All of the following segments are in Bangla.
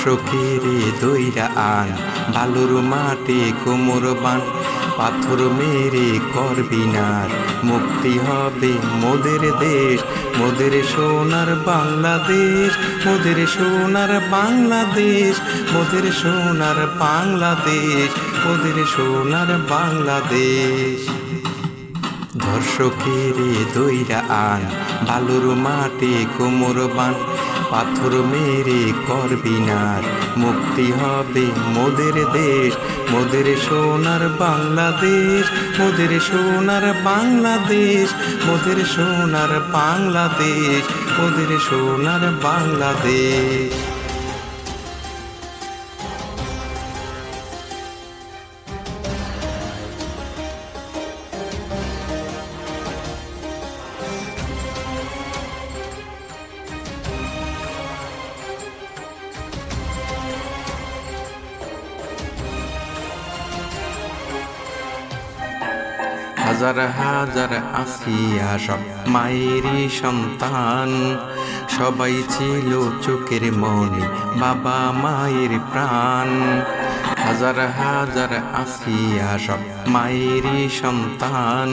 ধর্ষকেরে দইরা আন, বালুর মাটি কোমর বান, পাথর মেরে করবি নার, মুক্তি হবে মোদের দেশ, মোদের সোনার বাংলাদেশ, মোদের সোনার বাংলাদেশ, মোদের সোনার বাংলাদেশ, মোদের সোনার বাংলাদেশ। ধর্ষকেরে দইরা আন, বালুর মাটি কোমর বান, পাথর মেরে করবি নার, মুক্তি হবে মোদের দেশ, মোদের সোনার বাংলাদেশ, মোদের সোনার বাংলাদেশ, মোদের সোনার বাংলাদেশ, মোদের সোনার বাংলাদেশ। হাজার হাজার আসিয়া সব মায়েরই সন্তান, সবাই ছিল চোখের মনে বাবা মায়ের প্রাণ। হাজার হাজার আসিয়া সব মায়েরই সন্তান,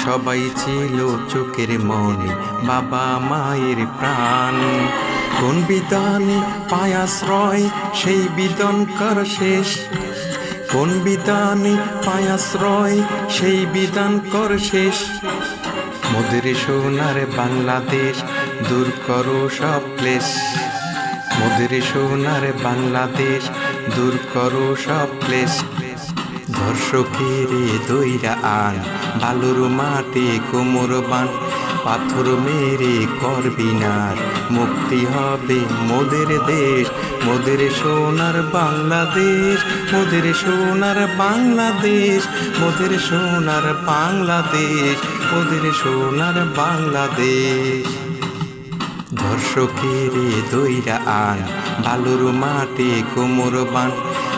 সবাই ছিল চোখের মনে বাবা মায়ের প্রাণ। কোন বিধানে পায় আশ্রয় সেই বিধান কর শেষ, কোন বিধানে পায় আশ্রয় সেই বিধান কর শেষ। মোদের সোনার বাংলাদেশ দূর করো সব ক্লেশ, মোদের সোনার বাংলাদেশ দূর করো সব ক্লেশ। ধর্ষকেরে দইরা আন, বালুর মাটি কোমর বান, পাথর মেরে করবি নার, মুক্তি হবে মোদের দেশ, মোদের সোনার বাংলাদেশ, মোদের সোনার বাংলাদেশ, মোদের সোনার বাংলাদেশ, মোদের সোনার বাংলাদেশ। ধর্ষকেরে দইরা আন, বালুর মাটি কোমর বান,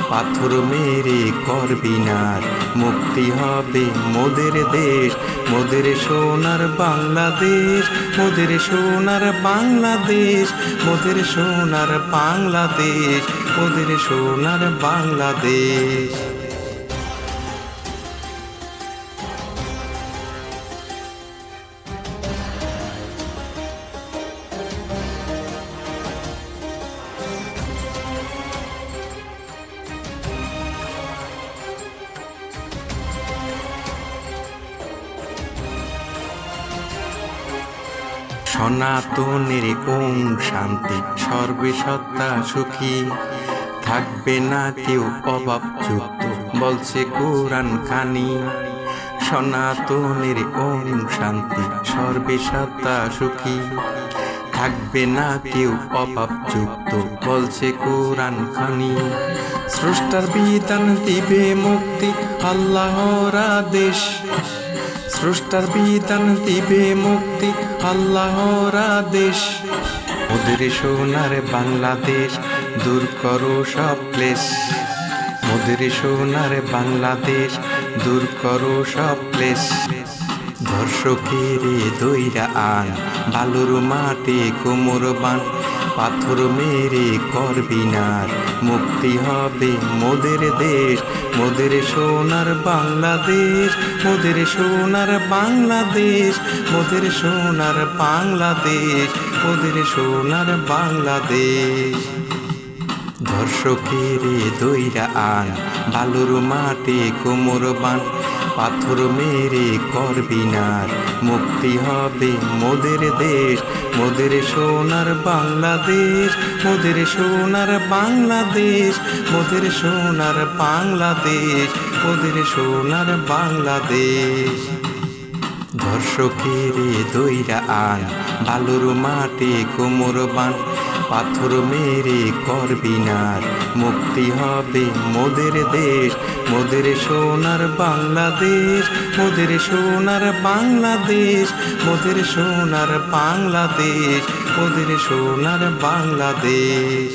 পাথর মেরে করবি নার, মুক্তি হবে মোদের দেশ, মোদের সোনার বাংলাদেশ, মোদের সোনার বাংলাদেশ, মোদের সোনার বাংলাদেশ, মোদের সোনার বাংলাদেশ। সনাতনের ওম শান্তি, সর্বে সত্তা সুখী, থাকবে না কেউ অভাবযুক্ত বলছে কোরআন খানি। সনাতনের ওম শান্তি, সর্বে সত্তা সুখী, থাকবে না কেউ অভাবযুক্ত বলছে কোরআন খানি। স্রষ্টার বিধান দিবে মুক্তি আল্লাহর আদেশ, স্রষ্টার বিধান দিবে মুক্তি আল্লাহর আদেশ। মোদের সোনার বাংলাদেশ দূর করো সব ক্লেশ, মোদের সোনার বাংলাদেশ দূর করো সব ক্লেশ। ধর্ষকেরে দইরা আন, বালুর মাটি কোমর বান, পাথর মেরে করবি নার, মুক্তি হবে মোদের দেশ, মোদের সোনার বাংলাদেশ, মোদের সোনার বাংলাদেশ, মোদের সোনার বাংলাদেশ, মোদের সোনার বাংলাদেশ। ধর্ষকেরে দইরা আন, বালুর মাটি কোমর বান, পাথর মেরে করবি নার, মুক্তি হবে মোদের দেশ, মোদের সোনার বাংলাদেশ, মোদের সোনার বাংলাদেশ, মোদের সোনার বাংলাদেশ, মোদের সোনার বাংলাদেশ। ধর্ষকেরে দইরা আন, বালুর মাটি কোমর বান, পাথর মেরে করবি নার, মুক্তি হবে মোদের দেশ, মোদের সোনার বাংলাদেশ, মোদের সোনার বাংলাদেশ, মোদের সোনার বাংলাদেশ, মোদের সোনার বাংলাদেশ।